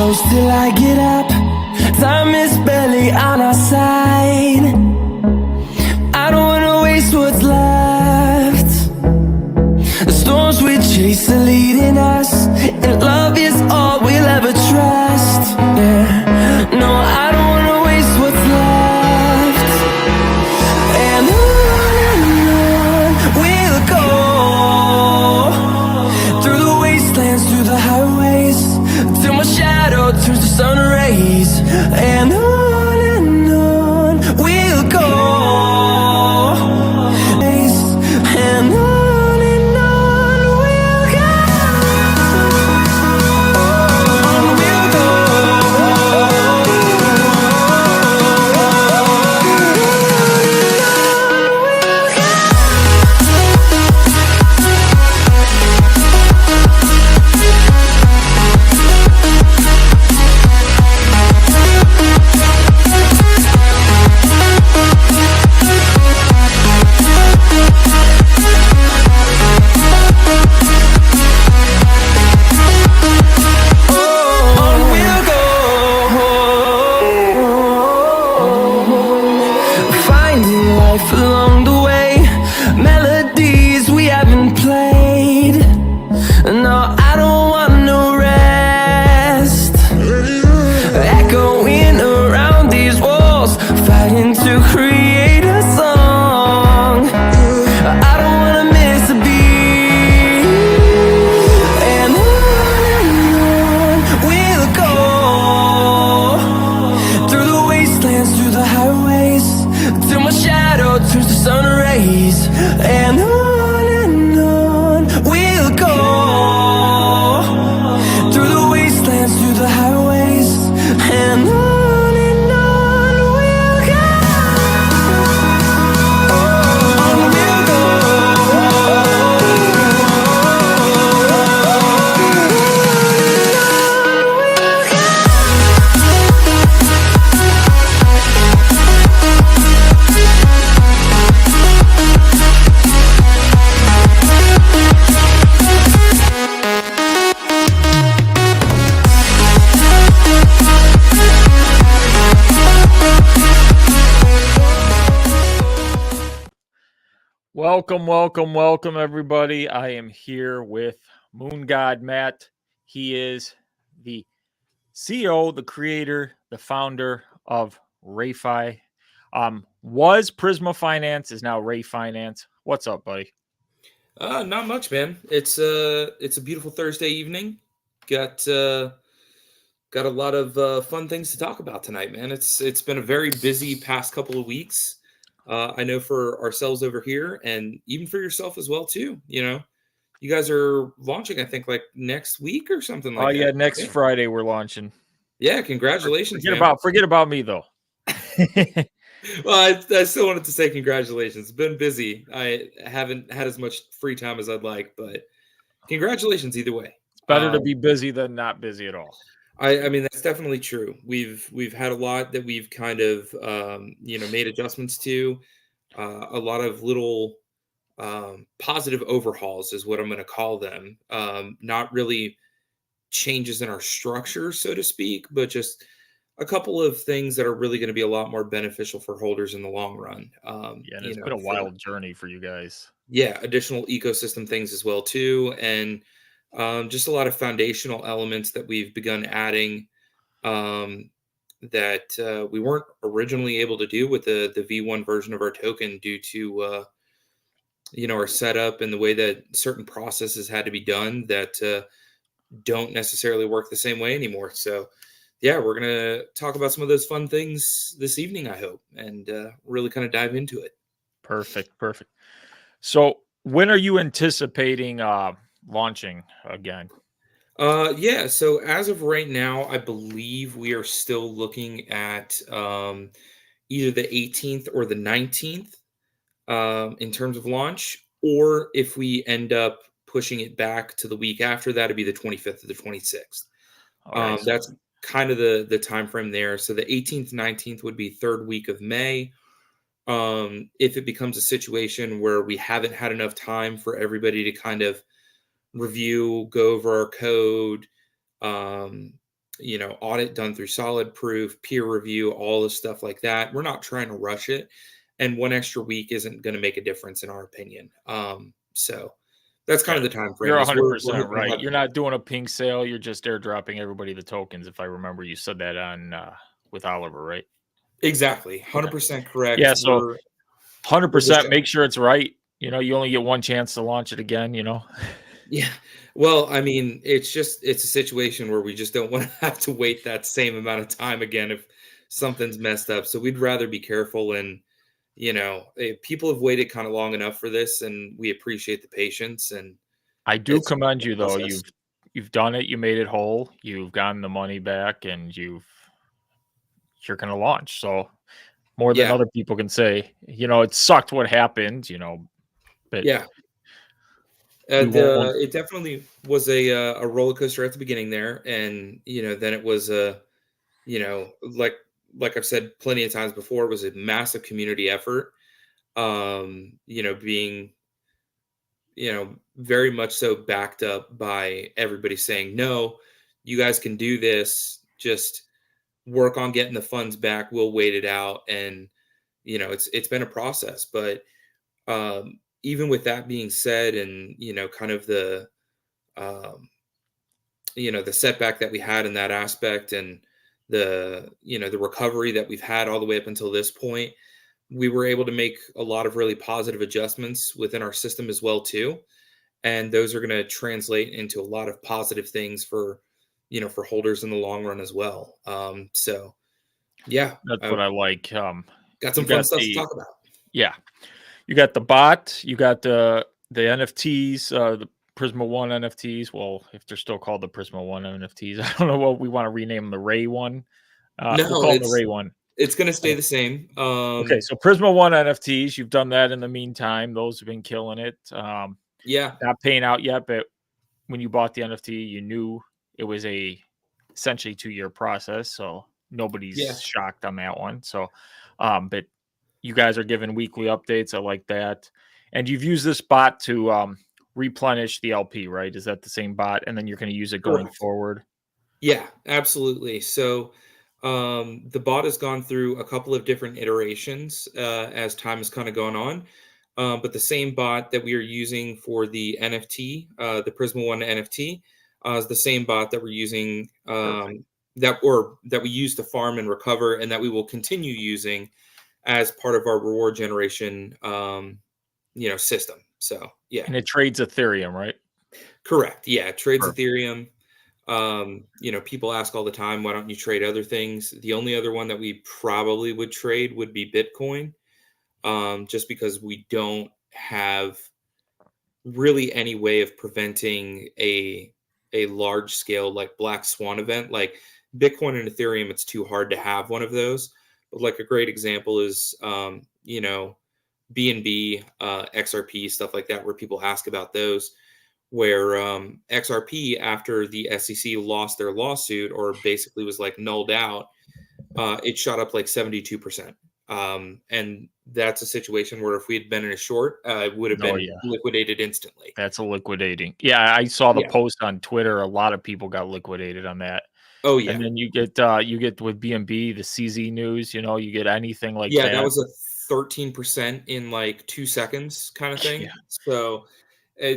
close till I get up. Time is barely on our side. I don't wanna waste what's left. The storms we chase are leading us, and love is all we'll ever trust. Yeah, no, I don't wanna waste what's left. And on we'll go, through the wastelands, through the highways, till my shadow turns to sun rays. And on we'll go, and on. Along the way, melodies we haven't played. No, I don't want no rest. Echoing around these walls, fighting to create a song. I don't wanna miss a beat. And on we'll go, through the wastelands, through the highways, till my shadow turns to sun rays. And on we'll go, through the wastelands, through the highways, and on we'll go, on we'll go. Welcome, everybody. I am here with Moongod Matt. He is the CEO, the creator, the founder of Rayfi. Was Prisma Finance, is now Ray Finance. What's up, buddy? Not much, man. It's a beautiful Thursday evening. Got a lot of fun things to talk about tonight, man. It's been a very busy past couple of weeks. I know for ourselves over here, and even for yourself as well too. You know, you guys are launching, I think, like next week or something like that. Oh yeah, next Friday we're launching. Yeah, congratulations. Forget about me though. Well, I still wanted to say congratulations. It's been busy. I haven't had as much free time as I'd like, but congratulations either way. It's better to be busy than not busy at all. I mean, that's definitely true. We've had a lot that we've kind of made adjustments to. A lot of little positive overhauls is what I'm going to call them. Not really changes in our structure, so to speak, but just a couple of things that are really going to be a lot more beneficial for holders in the long run. Yeah, and it's been a wild journey for you guys. Yeah, additional ecosystem things as well too, and just a lot of foundational elements that we've begun adding that we weren't originally able to do with the V1 version of our token due to our setup and the way that certain processes had to be done that don't necessarily work the same way anymore. So yeah, we're going to talk about some of those fun things this evening, I hope, and really kind of dive into it. Perfect. So when are you anticipating launching again? Yeah, so as of right now, I believe we are still looking at either the 18th or the 19th in terms of launch, or if we end up pushing it back to the week after that, it'd be the 25th or the 26th. Right, that's kind of the time frame there. So the 18th, 19th would be third week of May. If it becomes a situation where we haven't had enough time for everybody to kind of review, go over our code, audit done through solid proof, peer review, all the stuff like that. We're not trying to rush it, and one extra week isn't going to make a difference in our opinion. So that's kind Yeah, of the time frame. you're Is we're 100% hoping to right. have. You're not doing a pink sale. You're just airdropping everybody the tokens. If I remember, you said that on with Oliver, right? Exactly, Okay. 100% correct. Yeah. So We're just 100%. Make sure it's right. You only get one chance to launch it again. yeah. Well, I mean, it's a situation where we just don't want to have to wait that same amount of time again if something's messed up. So we'd rather be careful and people have waited kind of long enough for this, and we appreciate the patience. And I do it's commend a you though. process. You've done it. You made it whole. You've gotten the money back, and you're going to launch. So more than Yeah, other people can say. It sucked what happened. But yeah. we won't. It definitely was a roller coaster at the beginning there, and then it was you know, like like I've said plenty of times before, it was a massive community effort. Being very much so backed up by everybody saying, no, you guys can do this. Just work on getting the funds back. We'll wait it out. And, it's been a process. But even with that being said, and, kind of um, the setback that we had in that aspect and the recovery that we've had all the way up until this point, we were able to make a lot of really positive adjustments within our system as well too, and those are going to translate into a lot of positive things for for holders in the long run as well. So yeah, That's I what I like. got You some fun got stuff to the talk about. Yeah, you got the bot. You got the NFTs. The Prisma One NFTs. Well, if they're still called the Prisma One NFTs, I don't know what we want to rename them. The Ray One. We'll No, call them the Ray One. it's going to stay So the same. okay, so Prisma One NFTs. You've done that in the meantime. Those have been killing it. Yeah, Not paying out yet, but when you bought the NFT, you knew it was a essentially 2-year process. So yeah, nobody's shocked on that one. So, but you guys are giving weekly updates. I like that. And you've used this bot to replenish the LP, right? Is that the same bot? And then you're going to use it going correct. forward. Yeah, absolutely. So the bot has gone through a couple of different iterations as time has kind of gone on. But the same bot that we are using for the NFT, the Prisma One NFT, is the same bot that we're using Perfect. that we use to farm and recover, and that we will continue using as part of our reward generation, system. So yeah, And it trades Ethereum, right? correct. Yeah, it trades Perfect. Ethereum. People ask all the time, why don't you trade other things? The only other one that we probably would trade would be Bitcoin, just because we don't have really any way of preventing a large scale like black swan event like Bitcoin and Ethereum. It's too hard to have one of those. But like a great example is BNB, XRP, stuff like that, where people ask about those, where XRP, after the SEC lost their lawsuit or basically was like nulled out, it shot up like 72%. And that's a situation where if we had been in a short, it would have Oh, been yeah. liquidated instantly. That's a liquidating. Yeah, I saw the Yeah. post on Twitter. A lot of people got liquidated on that. Oh, And yeah. then you get with BNB, the CZ news, you get anything like Yeah. That that. was a 13% in like 2 seconds kind of Yeah. thing. So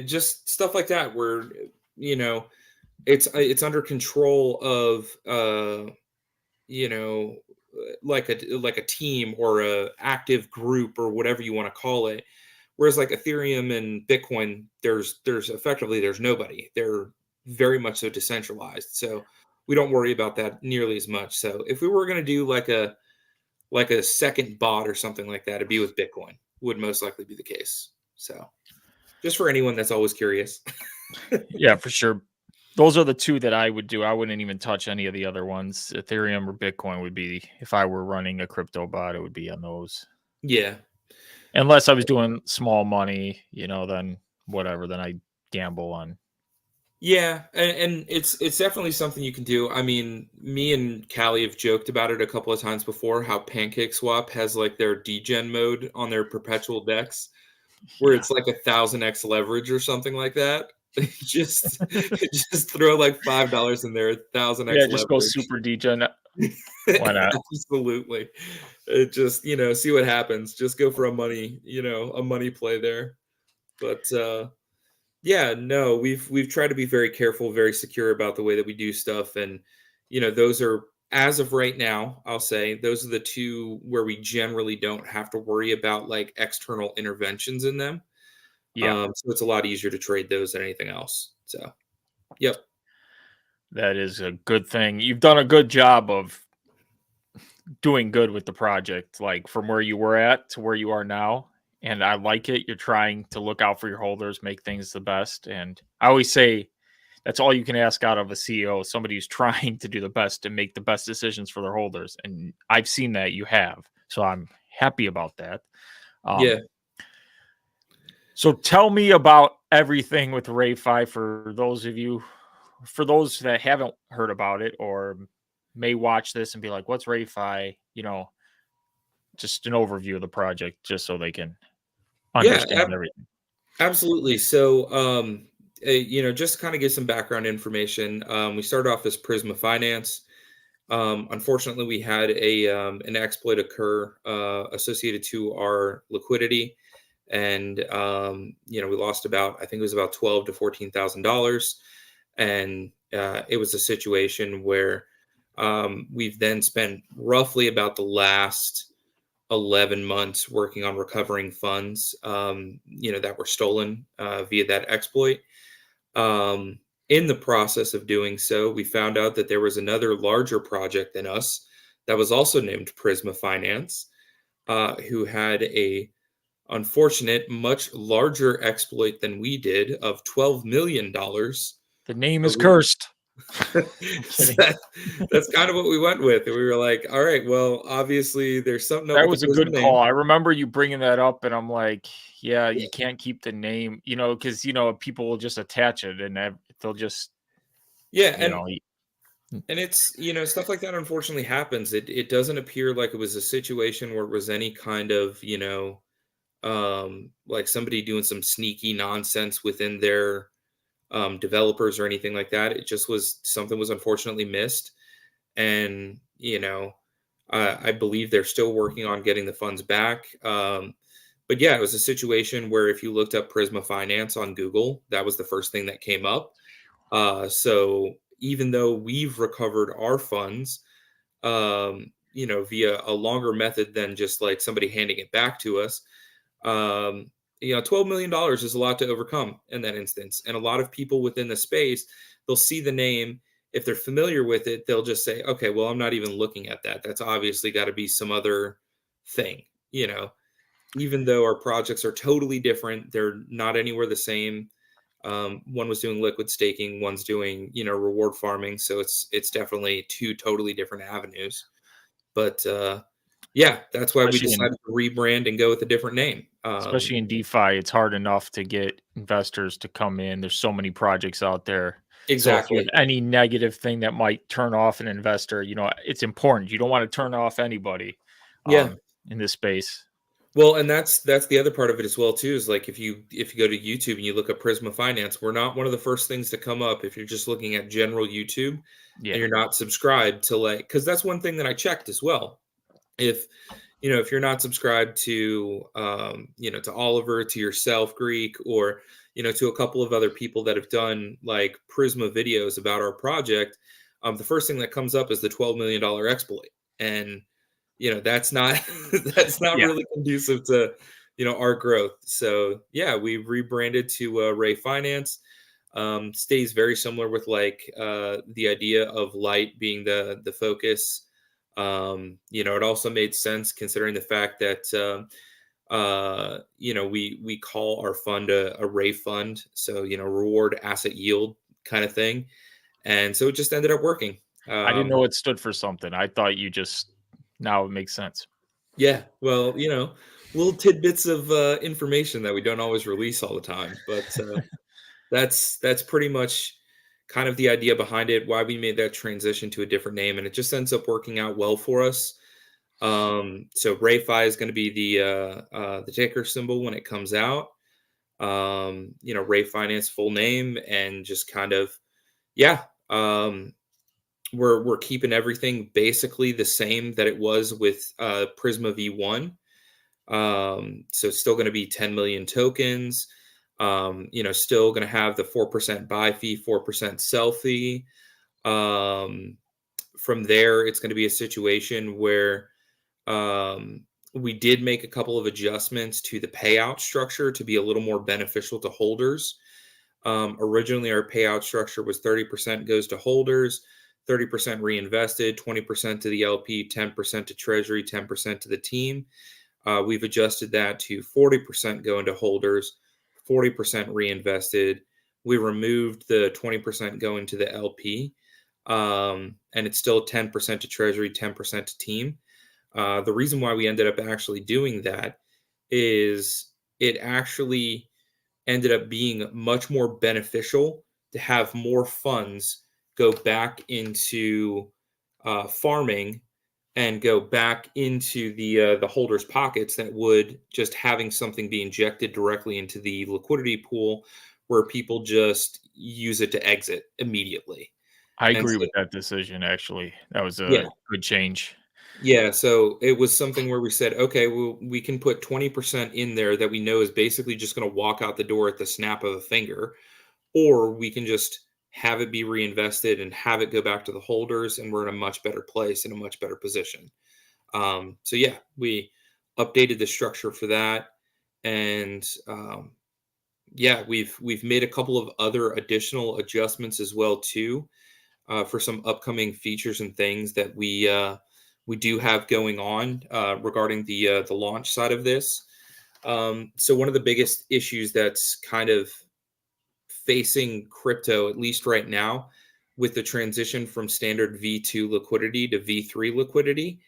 just stuff like that where, you know, it's under control of, you know, like a team or a active group or whatever you want to call it. Whereas like Ethereum and Bitcoin, there's effectively there's nobody. They're very much so decentralized. So we don't worry about that nearly as much. So if we were going to do like a second bot or something like that, it'd be with Bitcoin. Would most likely be the case. So just for anyone that's always curious. Yeah, for sure. Those are the two that I would do. I wouldn't even touch any of the other ones. Ethereum or Bitcoin would be, if I were running a crypto bot, it would be on those. Yeah. Unless I was doing small money, then whatever, then I gamble on. Yeah, and it's definitely something you can do. I mean, me and Callie have joked about it a couple of times before, how PancakeSwap has like their degen mode on their perpetual decks, where Yeah. it's like 1,000x leverage or something like that. just just throw like $5 in there, 1000x Yeah, just go leverage. super degen. Why not? Absolutely. It just, see what happens. Just go for a money play there. But yeah, no, we've tried to be very careful, very secure about the way that we do stuff. And, those are, as of right now, I'll say those are the two where we generally don't have to worry about like external interventions in them. Yeah, So it's a lot easier to trade those than anything else. So, yep. that is a good thing. You've done a good job of doing good with the project, like from where you were at to where you are now. And I like it. You're trying to look out for your holders, make things the best. And I always say that's all you can ask out of a CEO, somebody who's trying to do the best and make the best decisions for their holders. And I've seen that you have. So I'm happy about that. Um, Yeah. so tell me about everything with Rayfi for those of you, for those that haven't heard about it or may watch this and be like, what's Rayfi? Just an overview of the project, just so they can Yeah. understand everything. Absolutely. So, just to kind of give some background information, we started off as Prisma Finance. Unfortunately, we had an exploit occur associated to our liquidity, and we lost about, I think it was about $12,000 to $14,000, and it was a situation where we've then spent roughly about the last 11 months working on recovering funds, that were stolen via that exploit. In the process of doing so, we found out that there was another larger project than us that was also named Prisma Finance, who had a unfortunate, much larger exploit than we did of $12 million. The name So is cursed. I'm so kidding. that's kind of what we went with. And we were like, all right, well, obviously there's something up That with the was a Prisma good name. call. I remember you bringing that up, and I'm like, yeah, Yeah. you can't keep the name, because people will just attach it, and they'll just, Yeah, you know, and it's, stuff like that unfortunately happens. It doesn't appear like it was a situation where it was any kind of, like somebody doing some sneaky nonsense within their developers or anything like that. It just was something was unfortunately missed. And, I believe they're still working on getting the funds back. But yeah, it was a situation where if you looked up Prisma Finance on Google, that was the first thing that came up. So even though we've recovered our funds, via a longer method than just like somebody handing it back to us, $12 million is a lot to overcome in that instance. And a lot of people within the space, they'll see the name. If they're familiar with it, they'll just say, okay, well, I'm not even looking at that. That's obviously got to be some other thing, even though our projects are totally different, they're not anywhere the same. One was doing liquid staking, one's doing, reward farming. So it's definitely two totally different avenues. But yeah, that's why we especially in decided to rebrand and go with a different name. especially in DeFi, it's hard enough to get investors to come in. There's so many projects out there. So if there's Exactly. any negative thing that might turn off an investor, it's important. You don't want to turn off anybody Yeah. in this space. Well, and that's the other part of it as well too, is like if you go to YouTube and you look up Prisma Finance, we're not one of the first things to come up if you're just looking at general YouTube and Yeah. you're not subscribed to, like, because that's one thing that I checked as well. If you're not subscribed to to Oliver, to yourself, Greek, or to a couple of other people that have done like Prisma videos about our project, the first thing that comes up is the $12 million exploit. And that's not that's not Yeah. really conducive to our growth. So yeah, we rebranded to Ray Finance. Stays very similar with like the idea of light being the focus. It also made sense considering the fact that we call our fund a Ray fund, so reward asset yield kind of thing. And so it just ended up working. I didn't um, know it stood for something. I thought you just now it makes sense. Yeah, well, little tidbits of information that we don't always release all the time, but that's pretty much kind of the idea behind it. Why we made that transition to a different name, and it just ends up working out well for us. So Rayfi is going to be the ticker symbol when it comes out. Ray Finance full name, and just kind of, yeah, we're keeping everything basically the same that it was with Prisma V1. So it's still going to be 10 million tokens. Still going to have the 4% buy fee, 4% sell fee. From there, it's going to be a situation where we did make a couple of adjustments to the payout structure to be a little more beneficial to holders. Originally, our payout structure was 30% goes to holders, 30% reinvested, 20% to the LP, 10% to treasury, 10% to the team. We've adjusted that to 40% go into holders, 40% reinvested. We removed the 20% going to the LP, and it's still 10% to treasury, 10% to team. The reason why we ended up actually doing that is it actually ended up being much more beneficial to have more funds go back into farming and go back into the holders' pockets that would just having something be injected directly into the liquidity pool where people just use it to exit immediately. I And agree so, with that decision, actually. That was yeah, a good change. yeah. So it was something where we said, okay, well, we can put 20% in there that we know is basically just going to walk out the door at the snap of a finger, or we can just have it be reinvested and have it go back to the holders, and we're in a much better place, in a much better position. So yeah, we updated the structure for that, and yeah, we've made a couple of other additional adjustments as well too, for some upcoming features and things that we do have going on regarding the launch side of this. So one of the biggest issues that's kind of facing crypto, at least right now, with the transition from standard V2 liquidity to V3 liquidity,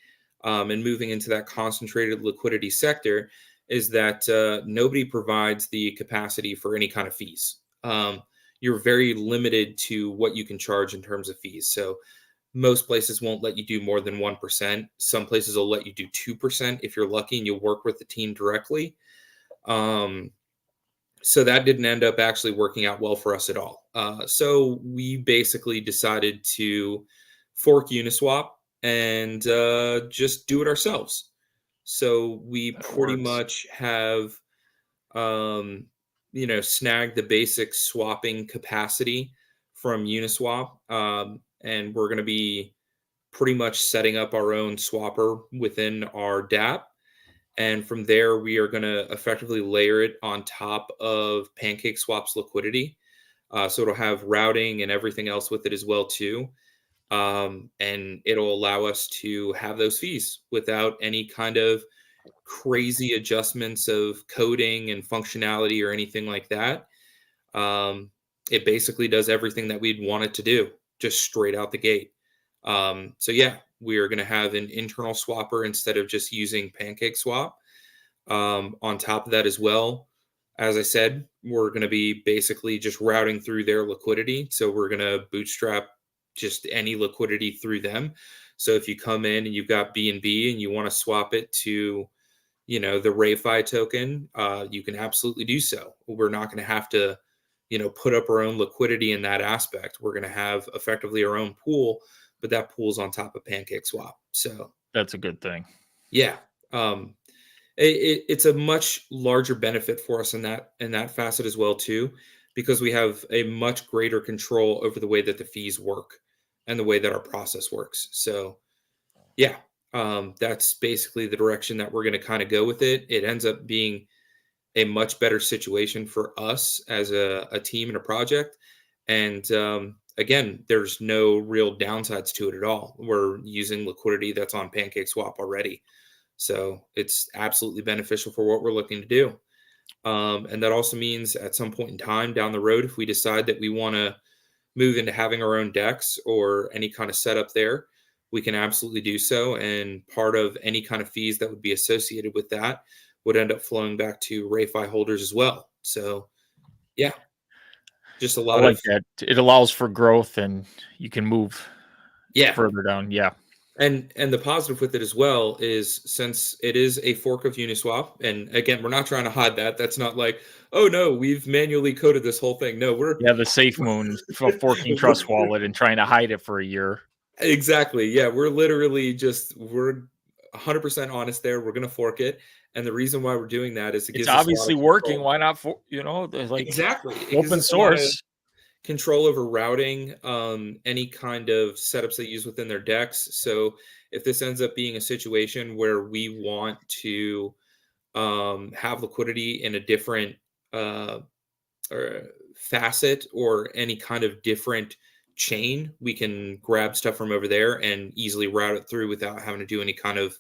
and moving into that concentrated liquidity sector, is that nobody provides the capacity for any kind of fees. You're very limited to what you can charge in terms of fees. So most places won't let you do more than 1%. Some places will let you do 2% if you're lucky and you'll work with the team directly. So that didn't end up actually working out well for us at all. So we basically decided to fork Uniswap and just do it ourselves. So we That pretty works. much have, snagged the basic swapping capacity from Uniswap, and we're going to be pretty much setting up our own swapper within our DApp. And from there, we are going to effectively layer it on top of PancakeSwap's liquidity. So it'll have routing and everything else with it as well too. And it'll allow us to have those fees without any kind of crazy adjustments of coding and functionality or anything like that. It basically does everything that we'd want it to do, just straight out the gate. So yeah, we are going to have an internal swapper instead of just using PancakeSwap. On top of that as well, as I said, we're going to be basically just routing through their liquidity. So we're going to bootstrap just any liquidity through them. So if you come in and you've got BNB and you want to swap it to, the Rayfi token, you can absolutely do so. We're not going to have to, put up our own liquidity in that aspect. We're going to have effectively our own pool, but that pool's on top of PancakeSwap. So That's a good thing. yeah, it's a much larger benefit for us in that facet as well too, because we have a much greater control over the way that the fees work and the way that our process works. So yeah, that's basically the direction that we're going to kind of go with it. It ends up being a much better situation for us as a team and a project. And again, there's no real downsides to it at all. We're using liquidity that's on PancakeSwap already. So it's absolutely beneficial for what we're looking to do. And that also means at some point in time down the road, if we decide that we want to move into having our own decks or any kind of setup there, we can absolutely do so. And part of any kind of fees that would be associated with that would end up flowing back to Rayfi holders as well. So yeah, just a I lot like of, that. It allows for growth and you can move yeah, further down. Yeah. And the positive with it as well is, since it is a fork of Uniswap, and again, we're not trying to hide that. That's not like, oh no, we've manually coded this whole thing. No, we're Yeah, the SafeMoon forking Trust Wallet and trying to hide it for a year. exactly. Yeah, we're literally we're 100% honest there. We're gonna fork it, and the reason why we're doing that is it It's gives us a lot obviously of working. control. Why not for like Exactly, it gives open us a lot of source? control over routing, any kind of setups they use within their decks. So if this ends up being a situation where we want to have liquidity in a different uh, or facet or any kind of different chain, we can grab stuff from over there and easily route it through without having to do any kind of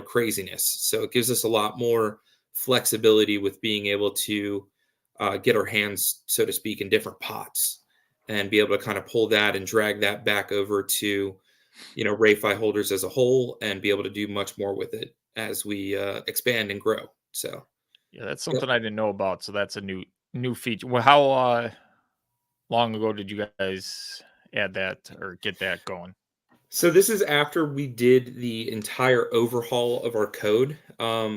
craziness. So it gives us a lot more flexibility with being able to get our hands, so to speak, in different pots and be able to kind of pull that and drag that back over to Rayfi holders as a whole and be able to do much more with it as we expand and grow. So Yeah, that's yep. something I didn't know about. So that's a new feature. Well, how long ago did you guys add that or get that going? So this is after we did the entire overhaul of our code.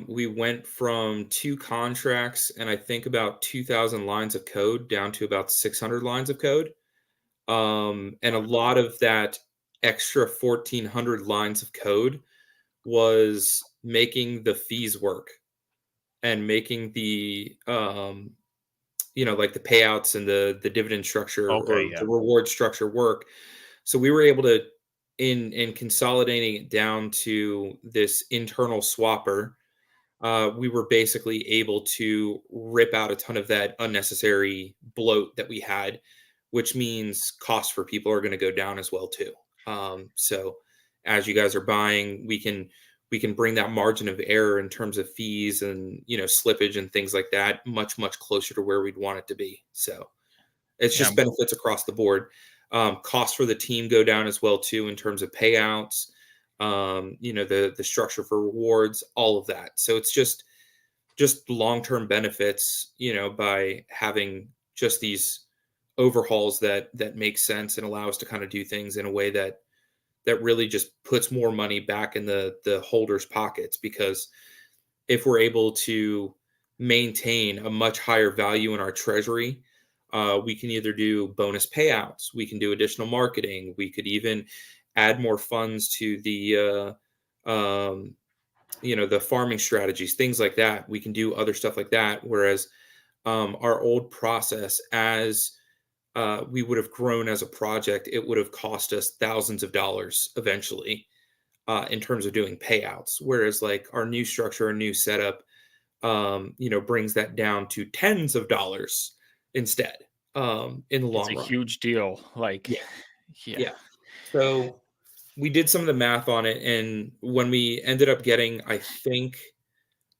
We went from 2 contracts and I think about 2,000 lines of code down to about 600 lines of code. And a lot of that extra 1,400 lines of code was making the fees work and making the like the payouts and the dividend structure Okay, or yeah. the reward structure work. So we were able to, in consolidating it down to this internal swapper, we were basically able to rip out a ton of that unnecessary bloat that we had, which means costs for people are going to go down as well too. So as you guys are buying, we can bring that margin of error in terms of fees and slippage and things like that much closer to where we'd want it to be. So it's Yeah, just benefits across the board. Costs for the team go down as well too in terms of payouts. The structure for rewards, all of that. So it's just long-term benefits, by having just these overhauls that make sense and allow us to kind of do things in a way that really just puts more money back in the holders' pockets. Because if we're able to maintain a much higher value in our treasury, we can either do bonus payouts, we can do additional marketing, we could even add more funds to the the farming strategies, things like that. We can do other stuff like that. Whereas our old process, as we would have grown as a project, it would have cost us thousands of dollars eventually in terms of doing payouts. Whereas like our new structure, our new setup, brings that down to tens of dollars instead in the it's long a run. huge deal. Like, Yeah. yeah, Yeah. So we did some of the math on it, and when we ended up getting, I think,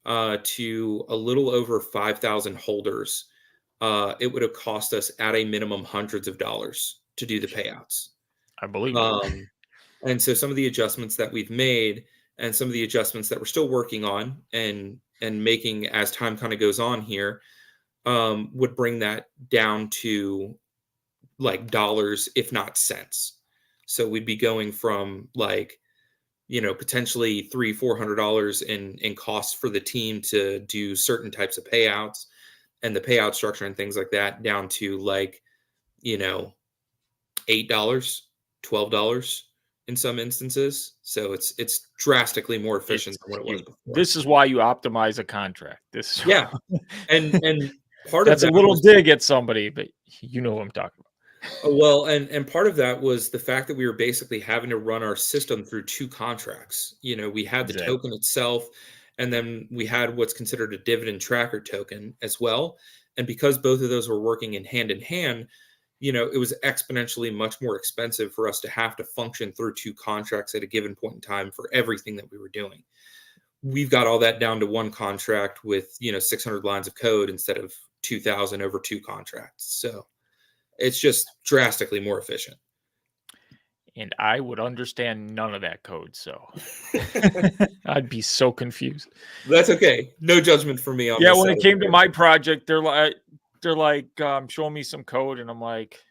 to a little over 5,000 holders, it would have cost us at a minimum hundreds of dollars to do the payouts. I believe it. Um, and so some of the adjustments that we've made and some of the adjustments that we're still working on and making as time kind of goes on here would bring that down to like dollars, if not cents. So we'd be going from like, potentially $300-400 in costs for the team to do certain types of payouts and the payout structure and things like that, down to like, $8, $12 in some instances. So it's drastically more efficient than what it was before. This is why you optimize a contract. This Yeah. And part of that's a that little was, dig at somebody, but you know what I'm talking about. well, and part of that was the fact that we were basically having to run our system through 2 contracts. We had the Exactly. token itself, and then we had what's considered a dividend tracker token as well. And because both of those were working in hand, it was exponentially much more expensive for us to have to function through 2 contracts at a given point in time for everything that we were doing. We've got all that down to 1 contract with 600 lines of code instead of 2,000 over 2 contracts. So it's just drastically more efficient. And I would understand none of that code, so I'd be so confused. That's okay. No judgment for me on Yeah, this when side it of came to it. my project, they're like showing me some code, and I'm like,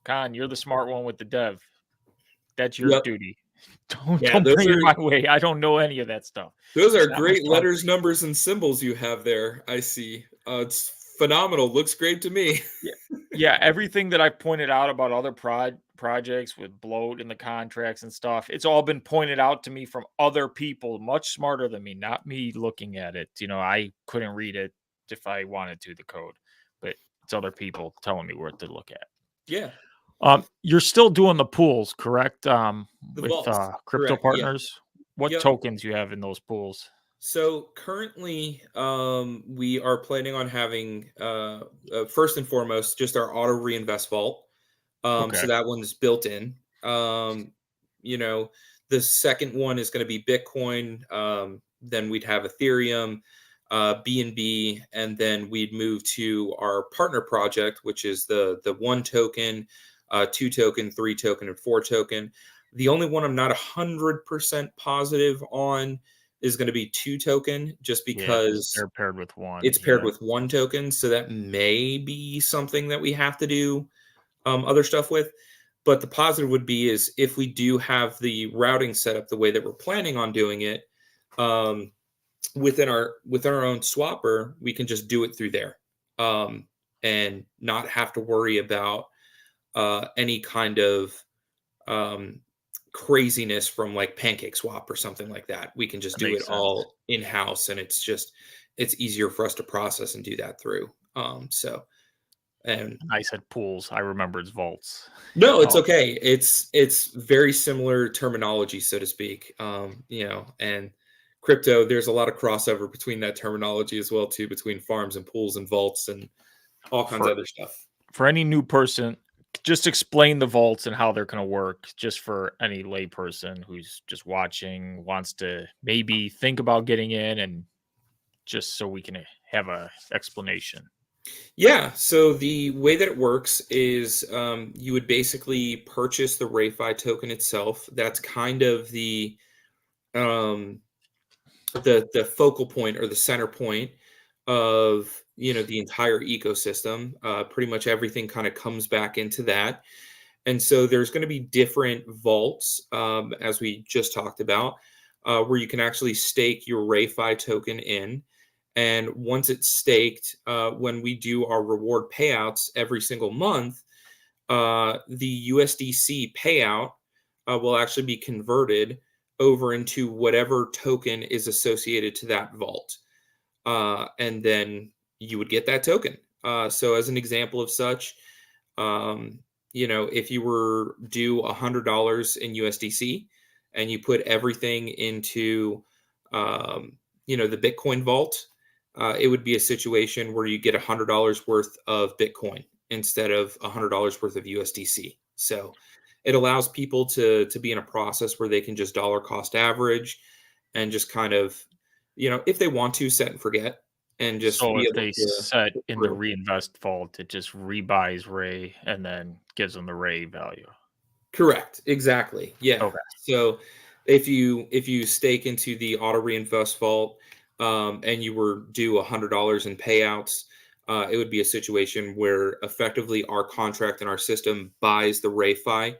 Con, you're the smart one with the dev. That's your Yep. duty. Don't bring it my way. I don't know any of that stuff. Those are It's not my great strong letters, suit. numbers, and symbols you have there. I see. It's phenomenal. Looks great to me. Yeah. Yeah, everything that I pointed out about other projects with bloat in the contracts and stuff, it's all been pointed out to me from other people much smarter than me, not me looking at it. I couldn't read it if I wanted to, the code, but it's other people telling me where to look at. Yeah, You're still doing the pools, correct? the With vaults. crypto Correct. Yeah. partners. What Yep. tokens you have in those pools? So currently, we are planning on having first and foremost just our auto reinvest vault. So Okay. that one's built in. You know, the second one is going to be Bitcoin. Then we'd have Ethereum, BNB, and then we'd move to our partner project, which is the 1 token, 2 token, 3 token, and 4 token. The only one I'm not 100% positive on is going to be 2 token, just Yeah, because because they're paired with one. it's paired Yeah, with 1 token. So that may be something that we have to do other stuff with. But the positive would be is if we do have the routing set up the way that we're planning on doing it, um, within our own swapper, we can just do it through there, and not have to worry about any kind of um, craziness from like Pancake Swap or something like that. We can just that do it makes sense. all in house, and it's easier for us to process and do that through. And I said pools. I remember it's vaults. no, it's Oh, okay. It's very similar terminology, so to speak. And crypto, there's a lot of crossover between that terminology as well too, between farms and pools and vaults and all kinds of for other stuff. for any new person, just explain the vaults and how they're going to work. Just for any layperson who's just watching, wants to maybe think about getting in, and just so we can have a explanation. Yeah, so the way that it works is you would basically purchase the Rayfi token itself. That's kind of um, the focal point or the center point of the entire ecosystem. Pretty much everything kind of comes back into that, and so there's going to be different vaults, as we just talked about, where you can actually stake your Rayfi token in. And once it's staked, when we do our reward payouts every single month, the USDC payout will actually be converted over into whatever token is associated to that vault. And then you would get that token. So, as an example of such, if you were due $100 in USDC and you put everything into, the Bitcoin vault, it would be a situation where you get $100 worth of Bitcoin instead of $100 worth of USDC. So it allows people to be in a process where they can just dollar cost average and just kind of, if they want to, set and forget and just So be if able they to set get in the through. reinvest vault, it just rebuys Ray and then gives them the Ray value. Correct. Exactly. Yeah. Okay. So if you stake into the auto reinvest vault, and you were due $100 in payouts, it would be a situation where effectively our contract and our system buys the Rayfi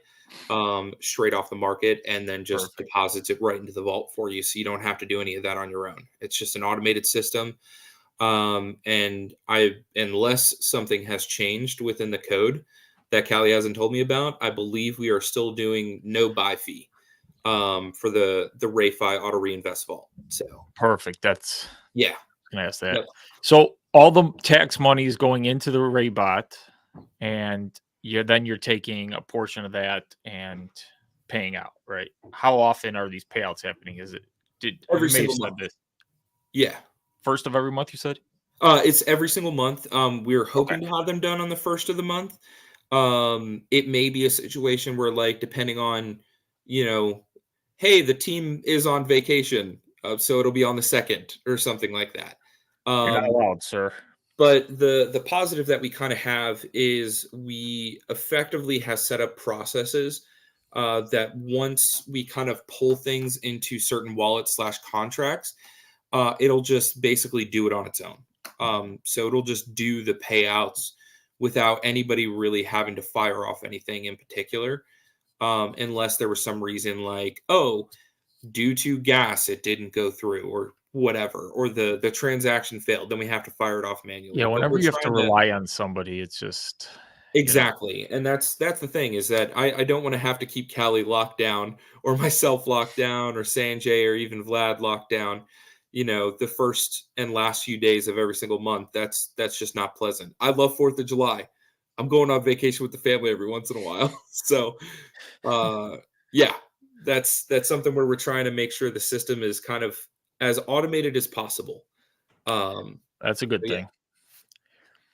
straight off the market and then just Perfect. deposits it right into the vault for you. So you don't have to do any of that on your own. It's just an automated system. And unless something has changed within the code that Callie hasn't told me about, I believe we are still doing no buy fee for the Rayfi auto reinvest vault. So Perfect. That's yeah, Can I ask that? yep, So all the tax money is going into the Ray bot, and you're taking a portion of that and paying out, right? How often are these payouts happening? Is it did you every may have single said month. this Yeah, first of every month? You said it's every single month. We're okay. hoping to have them done on the first of the month. It may be a situation where, like, depending on, you know, hey, the team is on vacation, so it'll be on the second or something like that. You're not Um, allowed, sir. but the positive that we kind of have is we effectively have set up processes that once we kind of pull things into certain wallets slash contracts, it'll just basically do it on its own. So it'll just do the payouts without anybody really having to fire off anything in particular. unless there was some reason like, oh, due to gas, it didn't go through or whatever, or the transaction failed, then we have to fire it off Yeah, manually. But whenever we're you have to trying to rely on somebody, it's just, exactly, and that's the thing is that I don't want to have to keep Callie locked down or myself locked down or Sanjay or even Vlad locked down. The first and last few days of every single month. That's just not pleasant. I love 4th of July. I'm going on vacation with the family every once in a while. So, uh, yeah, that's something where we're trying to make sure the system is kind of as automated as possible. Um, that's a good but yeah, thing.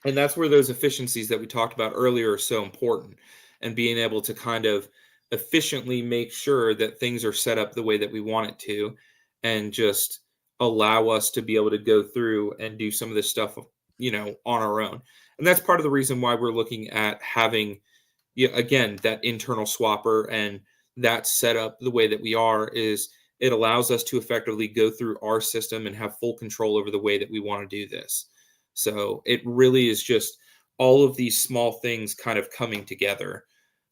and that's where those efficiencies that we talked about earlier are so important, and being able to kind of efficiently make sure that things are set up the way that we want it to, and just allow us to be able to go through and do some of this stuff, on our own. And that's part of the reason why we're looking at having, again, that internal swapper, and that set up the way that we are is it allows us to effectively go through our system and have full control over the way that we want to do this. So it really is just all of these small things kind of coming together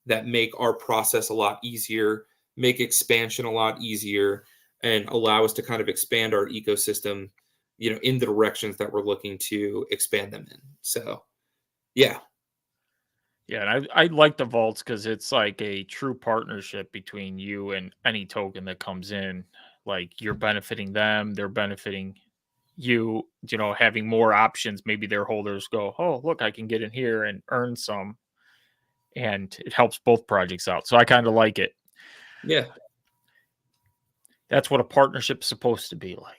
that make our process a lot easier, make expansion a lot easier, and allow us to kind of expand our ecosystem, in the directions that we're looking to expand them in. So, yeah. Yeah, and I like the vaults because it's like a true partnership between you and any token that comes in. Like you're benefiting them, they're benefiting you, having more options. Maybe their holders go, oh, look, I can get in here and earn some. And it helps both projects out. So I kind of like it. Yeah. That's what a partnership's supposed to be like.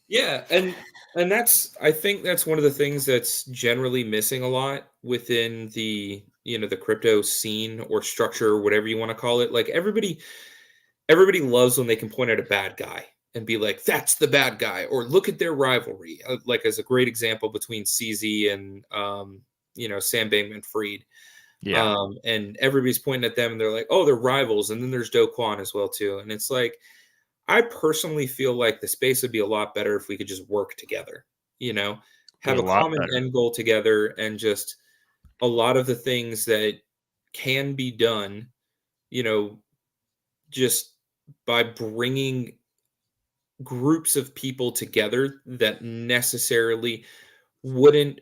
Yeah, and I think that's one of the things that's generally missing a lot within the crypto scene or structure or whatever you want to call it. Like everybody loves when they can point at a bad guy and be like, that's the bad guy, or look at their rivalry. Like as a great example between CZ and Sam Bankman-Fried. Yeah. And everybody's pointing at them and they're like, oh, they're rivals. And then there's Do Kwon as well too. And it's like, I personally feel like the space would be a lot better if we could just work together, Be have a a lot common better. end goal together, and just a lot of the things that can be done, you know, just by bringing groups of people together that necessarily wouldn't,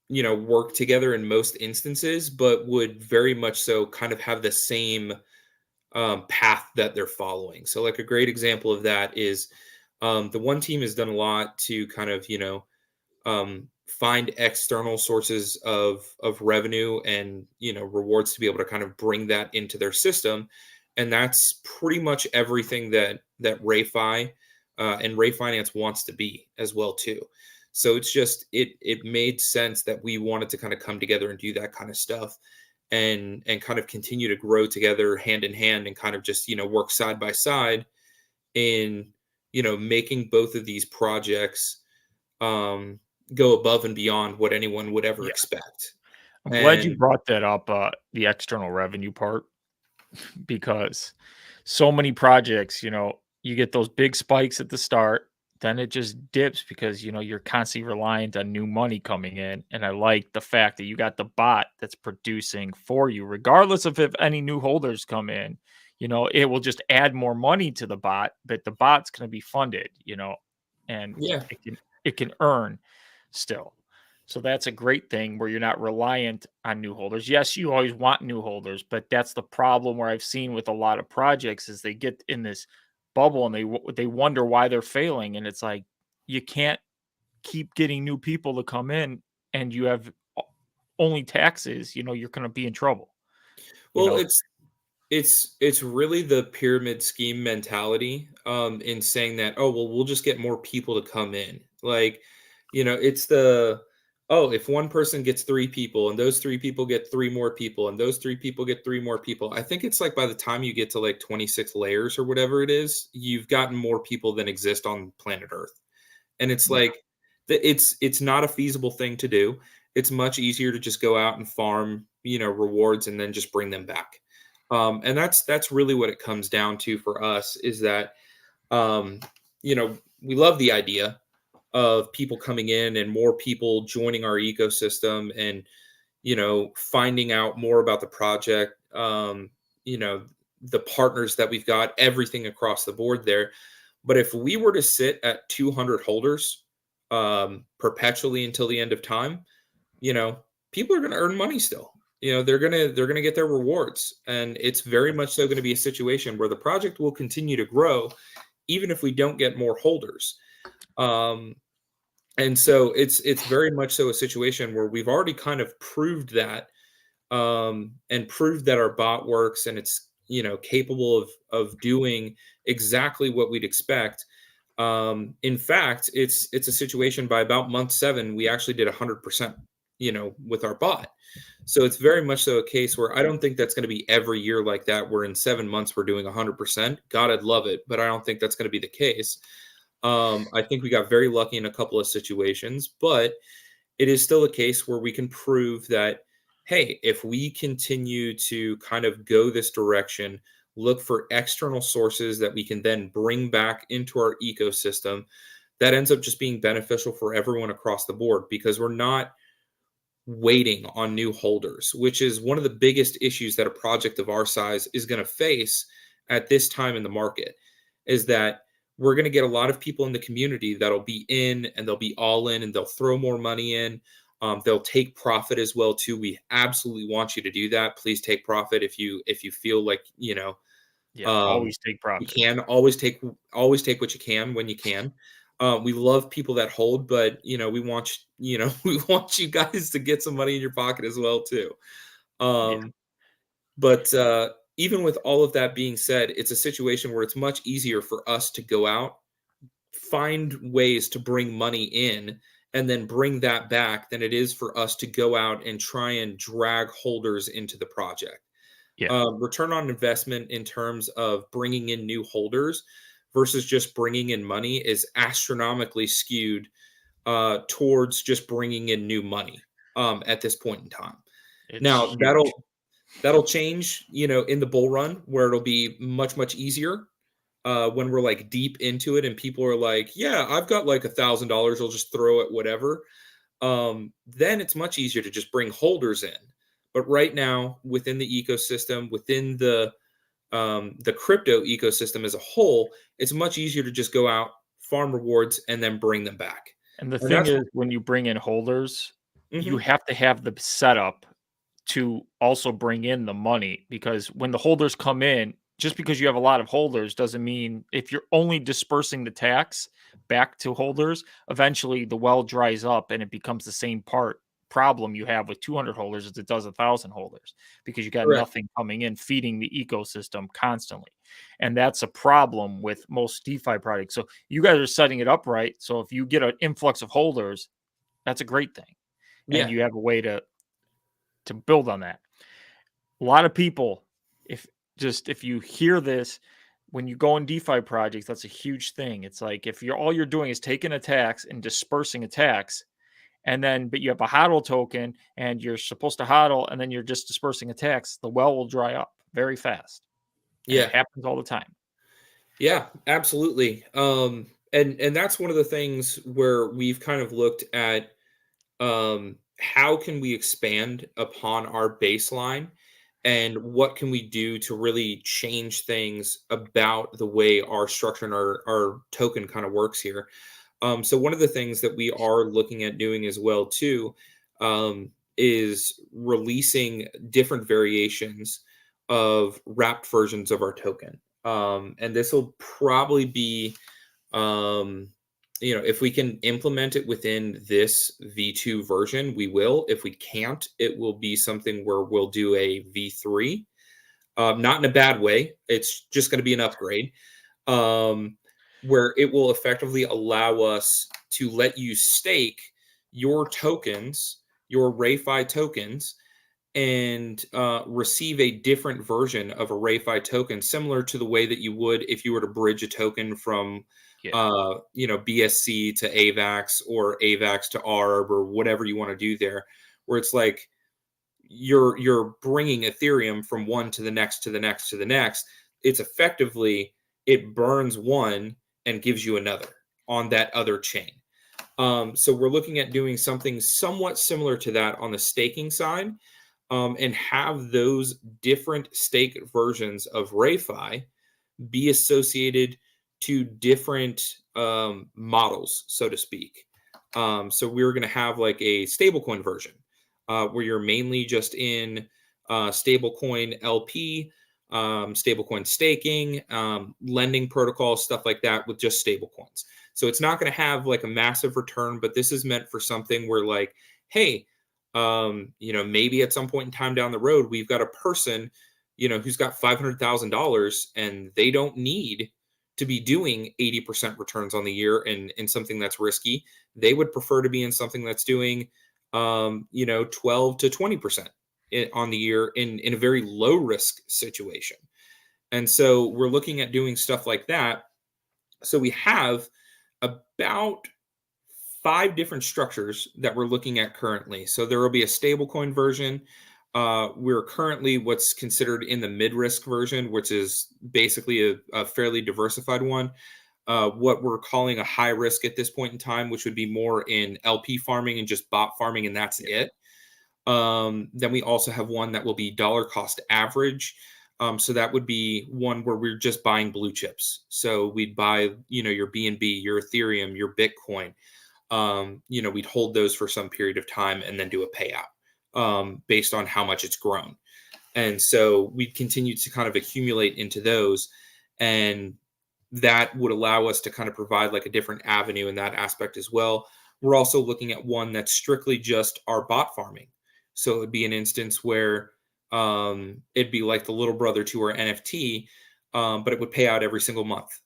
work together in most instances, but would very much so kind of have the same path that they're following. So, like a great example of that is the one team has done a lot to kind of find external sources of revenue and rewards to be able to kind of bring that into their system, and that's pretty much everything that Rayfi and Ray Finance wants to be as well too. So it's just it made sense that we wanted to kind of come together and do that kind of stuff, and kind of continue to grow together hand in hand, and kind of just work side by side in making both of these projects go above and beyond what anyone would ever Yeah. expect. I'm glad you And brought that up, the external revenue part, because so many projects, you get those big spikes at the start, then it just dips because, you're constantly reliant on new money coming in. And I like the fact that you got the bot that's producing for you, regardless of if any new holders come in, it will just add more money to the bot, but the bot's going to be funded, and yeah, it can earn still. So that's a great thing where you're not reliant on new holders. Yes, you always want new holders, but that's the problem where I've seen with a lot of projects is they get in this bubble and they wonder why they're failing, and it's like you can't keep getting new people to come in and you have only taxes, you're going to be in trouble. You well, know, it's really the pyramid scheme mentality in saying that, oh well, we'll just get more people to come in. Like it's the, oh, if one person gets three people and those three people get three more people and those three people get three more people, I think it's like by the time you get to like 26 layers or whatever it is, you've gotten more people than exist on planet Earth. And it's yeah. like it's not a feasible thing to do. It's much easier to just go out and farm rewards and then just bring them back. And that's really what it comes down to for us, is that um, we love the idea of people coming in and more people joining our ecosystem, and finding out more about the project, the partners that we've got, everything across the board there. But if we were to sit at 200 holders perpetually until the end of time, people are going to earn money still. They're going to get their rewards, and it's very much so going to be a situation where the project will continue to grow even if we don't get more holders. And so it's very much so a situation where we've already kind of proved that, and proved that our bot works and it's capable of doing exactly what we'd expect. In fact, it's a situation by about month 7 we actually did 100%, with our bot. So it's very much so a case where I don't think that's going to be every year like that, where in 7 months we're doing 100%. God, I'd love it, but I don't think that's going to be the case. I think we got very lucky in a couple of situations, but it is still a case where we can prove that, hey, if we continue to kind of go this direction, look for external sources that we can then bring back into our ecosystem, that ends up just being beneficial for everyone across the board, because we're not waiting on new holders, which is one of the biggest issues that a project of our size is going to face at this time in the market, is that we're going to get a lot of people in the community that'll be in and they'll be all in and they'll throw more money in. They'll take profit as well too. We absolutely want you to do that. Please take profit if you feel like always take profit. You can always take what you can when you can. We love people that hold, but we want we want you guys to get some money in your pocket as well too. But even with all of that being said, it's a situation where it's much easier for us to go out, find ways to bring money in, and then bring that back than it is for us to go out and try and drag holders into the project. Return on investment in terms of bringing in new holders versus just bringing in money is astronomically skewed towards just bringing in new money at this point in time. Now, that'll change, in the bull run, where it'll be much, much easier when we're like deep into it and people are like, yeah, I've got like $1,000, I'll just throw it, whatever. Then it's much easier to just bring holders in. But right now, within the ecosystem, within the crypto ecosystem as a whole, it's much easier to just go out, farm rewards, and then bring them back. And the thing is, when you bring in holders, you have to have the setup to also bring in the money, because when the holders come in, just because you have a lot of holders doesn't mean, if you're only dispersing the tax back to holders, eventually the well dries up and it becomes the same problem you have with 200 holders as it does 1,000 holders, because you got nothing coming in feeding the ecosystem constantly. And that's a problem with most DeFi projects. So you guys are setting it up right. So if you get an influx of holders, that's a great thing. And you have a way to build on that. A lot of people, if you hear this, when you go in DeFi projects, that's a huge thing. It's like, if all you're doing is taking a tax and dispersing a tax, but you have a hodl token and you're supposed to hodl, and then you're just dispersing a tax, the well will dry up very fast. And it happens all the time. Yeah, absolutely. And that's one of the things where we've kind of looked at, how can we expand upon our baseline, and what can we do to really change things about the way our structure and our token kind of works here. So one of the things that we are looking at doing as well too, is releasing different variations of wrapped versions of our token. And this will probably be, if we can implement it within this V2 version, we will. If we can't, it will be something where we'll do a V3, not in a bad way. It's just going to be an upgrade, where it will effectively allow us to let you stake your tokens, your Rayfi tokens, and receive a different version of a Rayfi token, similar to the way that you would if you were to bridge a token from BSC to AVAX, or AVAX to ARB, or whatever you want to do there, where it's like you're bringing Ethereum from one to the next to the next to the next. It's effectively, it burns one and gives you another on that other chain. So we're looking at doing something somewhat similar to that on the staking side. and have those different stake versions of Rayfi be associated to different models, so to speak. So we're going to have like a stablecoin version where you're mainly just in stablecoin LP, stablecoin staking, lending protocols, stuff like that with just stablecoins. So it's not going to have like a massive return, but this is meant for something where like, hey, maybe at some point in time down the road, we've got a person, who's got $500,000 and they don't need to be doing 80% returns on the year in something that's risky. They would prefer to be in something that's doing, 12 to 20% on the year in a very low risk situation. And so we're looking at doing stuff like that. So we have about 5 different structures that we're looking at currently. So there will be a stablecoin version. We're currently what's considered in the mid-risk version, which is basically a fairly diversified one. What we're calling a high risk at this point in time, which would be more in LP farming and just bot farming, and that's it. Then we also have one that will be dollar cost average. So that would be one where we're just buying blue chips. So we'd buy, your BNB, your Ethereum, your Bitcoin. We'd hold those for some period of time and then do a payout based on how much it's grown. And so we'd continue to kind of accumulate into those. And that would allow us to kind of provide like a different avenue in that aspect as well. We're also looking at one that's strictly just our bot farming. So it would be an instance where it'd be like the little brother to our NFT, but it would pay out every single month.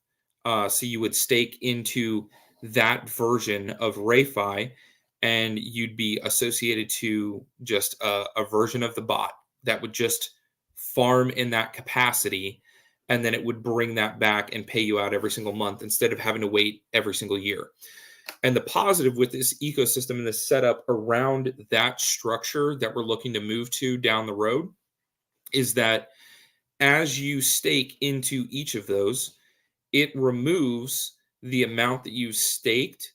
So you would stake into that version of Rayfi, and you'd be associated to just a version of the bot that would just farm in that capacity, and then it would bring that back and pay you out every single month instead of having to wait every single year. And the positive with this ecosystem and the setup around that structure that we're looking to move to down the road is that as you stake into each of those, it removes the amount that you staked